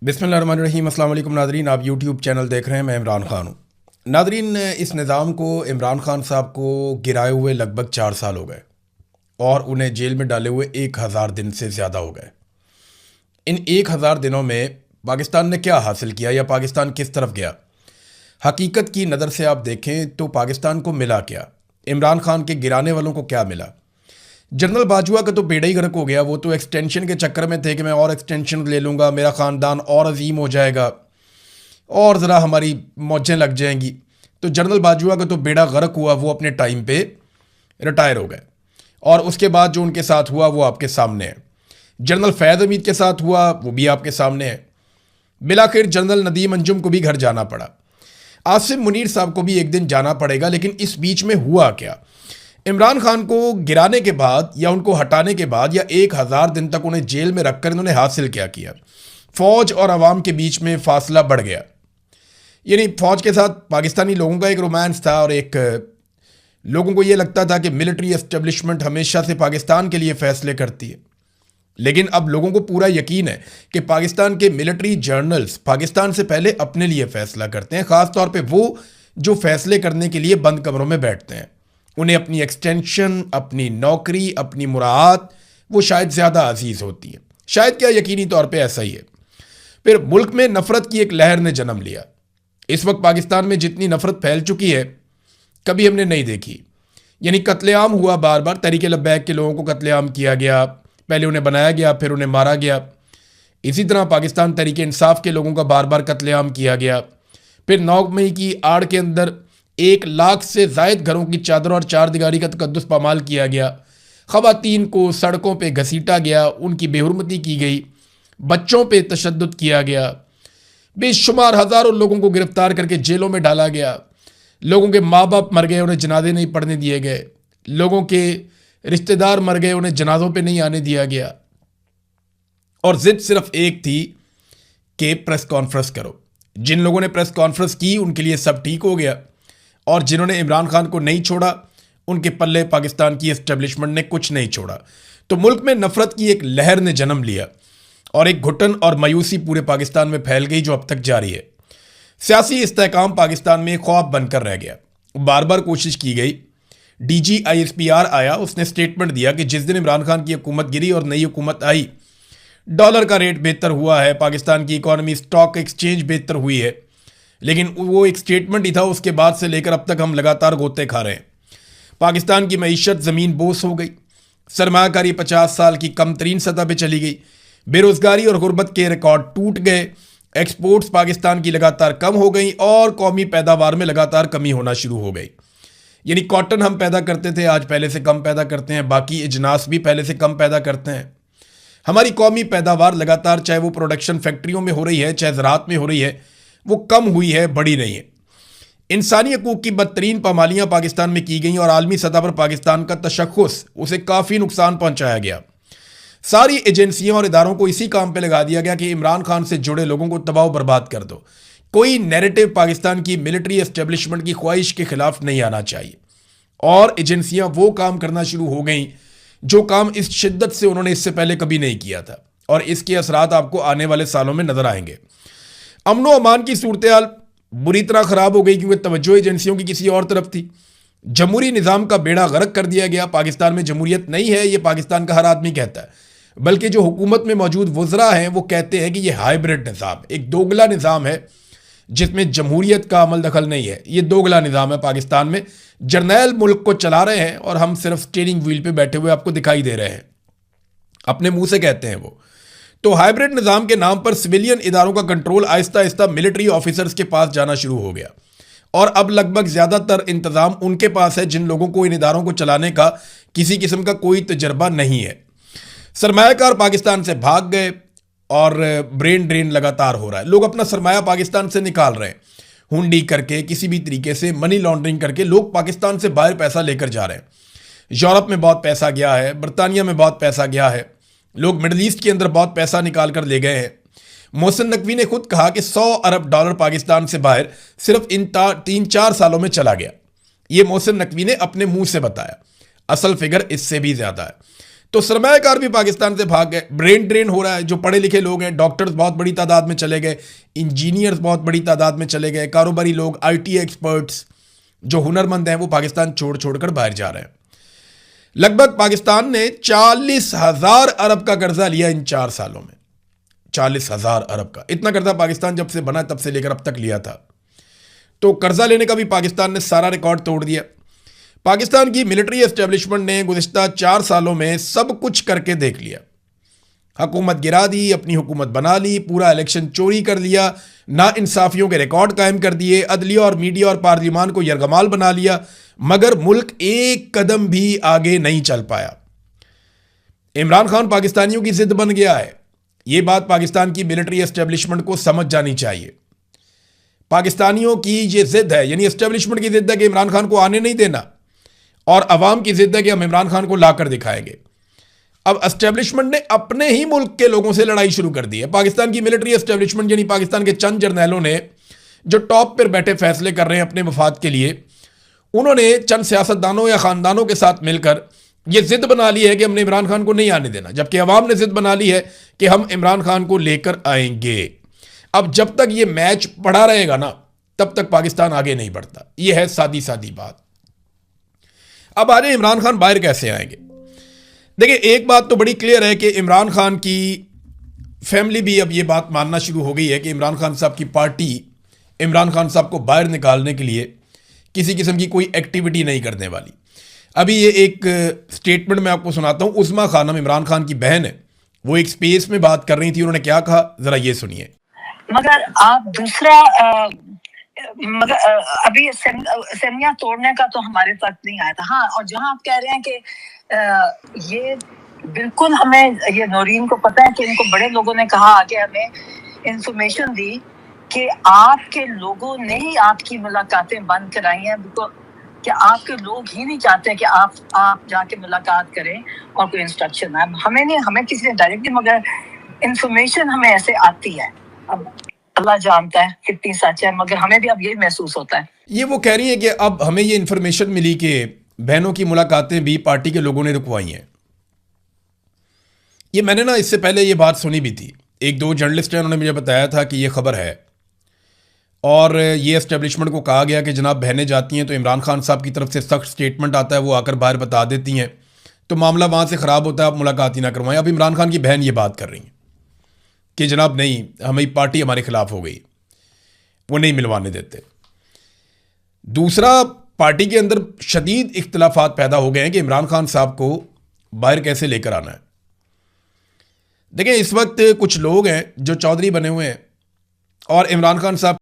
बिस्मिल्लाहिर्रहमानिर्रहीम। अस्सलाम वालेकुम नादरीन, आप यूट्यूब चैनल देख रहे हैं। मैं इमरान खान हूँ। नादरीन, इस निज़ाम को इमरान खान साहब को गिराए हुए लगभग 4 साल हो गए और उन्हें जेल में डाले हुए 1000 दिन से ज़्यादा हो गए। इन 1000 दिनों में पाकिस्तान ने क्या हासिल किया या पाकिस्तान किस तरफ गया? हकीकत की नज़र से आप देखें तो पाकिस्तान को मिला क्या? इमरान खान के गिराने वालों को क्या मिला? जनरल बाजवा का तो बेड़ा ही गर्क हो गया। वो तो एक्सटेंशन के चक्कर में थे कि मैं और एक्सटेंशन ले लूँगा, मेरा ख़ानदान और अजीम हो जाएगा और ज़रा हमारी मौजें लग जाएंगी। तो जनरल बाजवा का तो बेड़ा गर्क हुआ, वो अपने टाइम पे रिटायर हो गए। और उसके बाद जो उनके साथ हुआ वो आपके सामने है। जनरल फैज़ हमीद के साथ हुआ वो भी आपके सामने है। बिलाखिर जनरल नदीम अंजुम को भी घर जाना पड़ा। आसिम मुनीर साहब को भी एक दिन जाना पड़ेगा। लेकिन इस बीच में हुआ क्या? इमरान खान को गिराने के बाद या उनको हटाने के बाद या 1000 दिन तक उन्हें जेल में रखकर इन्होंने हासिल क्या किया? फौज और अवाम के बीच में फासला बढ़ गया। यानी फौज के साथ पाकिस्तानी लोगों का एक रोमांस था और एक लोगों को यह लगता था कि मिलिट्री एस्टेब्लिशमेंट हमेशा से पाकिस्तान के लिए फैसले करती है। लेकिन अब लोगों को पूरा यकीन है कि पाकिस्तान के मिलिट्री जर्नल्स पाकिस्तान से पहले अपने लिए फैसला करते हैं। ख़ास तौर पे वो जो फैसले करने के लिए बंद कमरों में बैठते हैं। उन्हें अपनी एक्सटेंशन, अपनी नौकरी, अपनी मुराद वो शायद ज़्यादा अजीज़ होती है। शायद क्या, यकीनी तौर पे ऐसा ही है। फिर मुल्क में नफ़रत की एक लहर ने जन्म लिया। इस वक्त पाकिस्तान में जितनी नफ़रत फैल चुकी है कभी हमने नहीं देखी। यानी कत्लेआम हुआ बार बार। तहरीक लब्बैक के लोगों को कत्लेआम किया गया, पहले उन्हें बनाया गया फिर उन्हें मारा गया। इसी तरह पाकिस्तान तहरीक इंसाफ के लोगों का बार बार कत्लेआम किया गया। फिर 9 मई की आड़ के अंदर 1 लाख से ज़ायद घरों की चादर और चार दीवारी का तकद्दुस पामाल किया गया। ख़वातीन को सड़कों पे घसीटा गया, उनकी बेहुरमती की गई, बच्चों पे तशद्दुद किया गया, बेशुमार हज़ारों लोगों को गिरफ्तार करके जेलों में डाला गया। लोगों के माँ बाप मर गए, उन्हें जनाजे नहीं पढ़ने दिए गए। लोगों के रिश्तेदार मर गए, उन्हें जनाजों पे नहीं आने दिया गया। और ज़िद सिर्फ एक थी कि प्रेस कॉन्फ्रेंस करो। जिन लोगों ने प्रेस कॉन्फ्रेंस की उनके लिए सब ठीक हो गया और जिन्होंने इमरान खान को नहीं छोड़ा उनके पल्ले पाकिस्तान की एस्टेब्लिशमेंट ने कुछ नहीं छोड़ा। तो मुल्क में नफरत की एक लहर ने जन्म लिया और एक घुटन और मायूसी पूरे पाकिस्तान में फैल गई जो अब तक जारी है। सियासी इस्तेहकाम पाकिस्तान में ख्वाब बनकर रह गया। बार बार कोशिश की गई। DGISPR आया, उसने स्टेटमेंट दिया कि जिस दिन इमरान खान की हुकूमत गिरी और नई हुकूमत आई, डॉलर का रेट बेहतर हुआ है, पाकिस्तान की इकॉनमी, स्टॉक एक्सचेंज बेहतर हुई है। लेकिन वो एक स्टेटमेंट ही था। उसके बाद से लेकर अब तक हम लगातार गोते खा रहे हैं। पाकिस्तान की मईशत ज़मीन बोस हो गई। सरमायाकारी 50 साल की कम तरीन सतह पर चली गई। बेरोज़गारी और गुर्बत के रिकॉर्ड टूट गए। एक्सपोर्ट्स पाकिस्तान की लगातार कम हो गई और कौमी पैदावार में लगातार कमी होना शुरू हो गई। यानी कॉटन हम पैदा करते थे, आज पहले से कम पैदा करते हैं। बाकी इजनास भी पहले से कम पैदा करते हैं। हमारी कौमी पैदावार लगातार, चाहे वो प्रोडक्शन फैक्ट्रियों में हो रही है चाहे ज़राअत में हो रही है, वो कम हुई है, बड़ी नहीं है। इंसानी हकूक़ की बदतरीन पामालियाँ पाकिस्तान में की गई और आलमी सतह पर पाकिस्तान का तशख़्ख़ुस, उसे काफ़ी नुकसान पहुँचाया गया। सारी एजेंसियों और इदारों को इसी काम पे लगा दिया गया कि इमरान खान से जुड़े लोगों को तबाह बर्बाद कर दो। कोई नैरेटिव पाकिस्तान की मिलिट्री एस्टेब्लिशमेंट की ख्वाहिश के खिलाफ नहीं आना चाहिए। और एजेंसियां वो काम करना शुरू हो गई जो काम इस शिद्दत से उन्होंने इससे पहले कभी नहीं किया था। और इसके असरात आपको आने वाले सालों में नजर आएंगे। अमनो अमान की सूरत हाल बुरी तरह खराब हो गई क्योंकि तवज्जो एजेंसियों की किसी और तरफ थी। जमहूरी निज़ाम का बेड़ा गर्क कर दिया गया। पाकिस्तान में जमहूरियत नहीं है, ये पाकिस्तान का हर आदमी कहता है। बल्कि जो हुकूमत में मौजूद वज़रा हैं वो कहते हैं कि ये हाइब्रिड निज़ाम, एक दोगला निज़ाम है जिसमें जमहूरियत का अमल दखल नहीं है। ये दोगला निज़ाम है। पाकिस्तान में जर्नैल मुल्क को चला रहे हैं और हम सिर्फ स्टीयरिंग व्हील पे बैठे हुए आपको दिखाई दे रहे हैं। अपने मुंह से कहते हैं वो। तो हाइब्रिड निज़ाम के नाम पर सिविलियन इदारों का control Aahista Aahista military officers के पास जाना शुरू हो गया। और अब लगभग ज़्यादातर इंतज़ाम उनके पास है जिन लोगों को इन इदारों को चलाने का किसी किस्म का कोई तजर्बा नहीं है। सरमायाकार पाकिस्तान से भाग गए और ब्रेन ड्रेन लगातार हो रहा है। लोग अपना सरमाया पाकिस्तान से निकाल रहे हैं। हुंडी करके, किसी भी तरीके से मनी लॉन्ड्रिंग करके लोग पाकिस्तान से बाहर पैसा लेकर जा रहे हैं। यूरोप में बहुत पैसा गया है, बरतानिया में बहुत पैसा गया है, लोग मिडल ईस्ट के अंदर बहुत पैसा निकाल कर ले गए हैं। मोहसिन नकवी ने खुद कहा कि $100 अरब पाकिस्तान से बाहर सिर्फ इन 3-4 सालों में चला गया। ये मोहसिन नकवी ने अपने मुंह से बताया। असल फिगर इससे भी ज़्यादा है। तो सरमायाकार भी पाकिस्तान से भाग गए, ब्रेन ड्रेन हो रहा है। जो पढ़े लिखे लोग हैं, डॉक्टर्स बहुत बड़ी तादाद में चले गए, इंजीनियर्स बहुत बड़ी तादाद में चले गए, कारोबारी लोग, आईटी एक्सपर्ट्स जो हुनरमंद हैं वो पाकिस्तान छोड़ छोड़कर बाहर जा रहे हैं। लगभग पाकिस्तान ने 40,000 अरब का कर्जा लिया इन 4 सालों में। 40,000 अरब का, इतना कर्जा पाकिस्तान जब से बना तब से लेकर अब तक लिया था। तो कर्जा लेने का भी पाकिस्तान ने सारा रिकॉर्ड तोड़ दिया। पाकिस्तान की मिलिट्री एस्टेब्लिशमेंट ने गुज़िश्ता 4 सालों में सब कुछ करके देख लिया। हुकूमत गिरा दी, अपनी हुकूमत बना ली, पूरा इलेक्शन चोरी कर लिया, ना इंसाफियों के रिकॉर्ड कायम कर दिए, अदलिया और मीडिया और पार्लियामान को यरगमाल बना लिया, मगर मुल्क एक कदम भी आगे नहीं चल पाया। इमरान खान पाकिस्तानियों की जिद बन गया है। ये बात पाकिस्तान की मिलिट्री एस्टेब्लिशमेंट को समझ जानी चाहिए। पाकिस्तानियों की ये जिद है, यानी एस्टेब्लिशमेंट की जिद है कि इमरान खान को आने नहीं देना, और अवाम की जिद है कि हम इमरान खान को लाकर दिखाएंगे। अब एस्टेब्लिशमेंट ने अपने ही मुल्क के लोगों से लड़ाई शुरू कर दी है। पाकिस्तान की मिलिट्री एस्टेब्लिशमेंट यानी पाकिस्तान के चंद जर्नैलों ने जो टॉप पर बैठे फैसले कर रहे हैं अपने मफाद के लिए, उन्होंने चंद सियासतदानों या खानदानों के साथ मिलकर यह जिद बना ली है कि हमने इमरान खान को नहीं आने देना, जबकि अवाम ने जिद बना ली है कि हम इमरान खान को लेकर आएंगे। अब जब तक ये मैच पड़ा रहेगा ना, तब तक पाकिस्तान आगे नहीं बढ़ता। यह है सादी सादी बात। अब आ जाए इमरान खान बाहर कैसे आएंगे। देखिए, एक बात तो बड़ी क्लियर है कि इमरान खान की फैमिली भी अब ये बात मानना शुरू हो गई है कि इमरान खान साहब की पार्टी इमरान खान साहब को बाहर निकालने के लिए किसी किस्म की कोई एक्टिविटी नहीं करने वाली। अभी ये एक स्टेटमेंट मैं आपको सुनाता हूं। उस्मा खानम इमरान खान की बहन है, वो एक स्पेस में बात कर रही थी। उन्होंने क्या कहा, जरा ये सुनिए। मगर आप दूसरा अभी सेमिया तोड़ने का तो हमारे तक नहीं आया था। हाँ, और जहां आप कह रहे हैं कि ये बिल्कुल हमें, ये नौरीन को पता है कि इनको बड़े लोगों ने कहा कि हमें इंफॉर्मेशन दी कि आपके लोगों ने ही आपकी मुलाकातें बंद कराई हैं, कि आपके लोग ही नहीं चाहते कि आप जाके मुलाकात करें और कोई इंस्ट्रक्शन है। हमें नहीं, हमें किसी ने डायरेक्टली, मगर इंफॉर्मेशन हमें ऐसे आती है। अब अल्लाह जानता है कितनी सच है, मगर हमें भी अब यही महसूस होता है। ये वो कह रही है कि अब हमें ये इंफॉर्मेशन मिली कि बहनों की मुलाकातें भी पार्टी के लोगों ने रुकवाई हैं। ये मैंने ना इससे पहले ये बात सुनी भी थी। एक दो जर्नलिस्ट हैं, उन्होंने मुझे बताया था कि ये खबर है, और ये एस्टेब्लिशमेंट को कहा गया कि जनाब बहनें जाती हैं तो इमरान खान साहब की तरफ से सख्त स्टेटमेंट आता है, वो आकर बाहर बता देती हैं, तो मामला वहाँ से ख़राब होता है, आप मुलाकात ही ना करवाएं। अब इमरान खान की बहन ये बात कर रही हैं कि जनाब नहीं, हमारी पार्टी हमारे खिलाफ हो गई, वो नहीं मिलवाने देते। दूसरा, पार्टी के अंदर शदीद इख्तिलाफात पैदा हो गए हैं कि इमरान खान साहब को बाहर कैसे लेकर आना है। देखें, इस वक्त कुछ लोग हैं जो चौधरी बने हुए हैं और इमरान खान साहब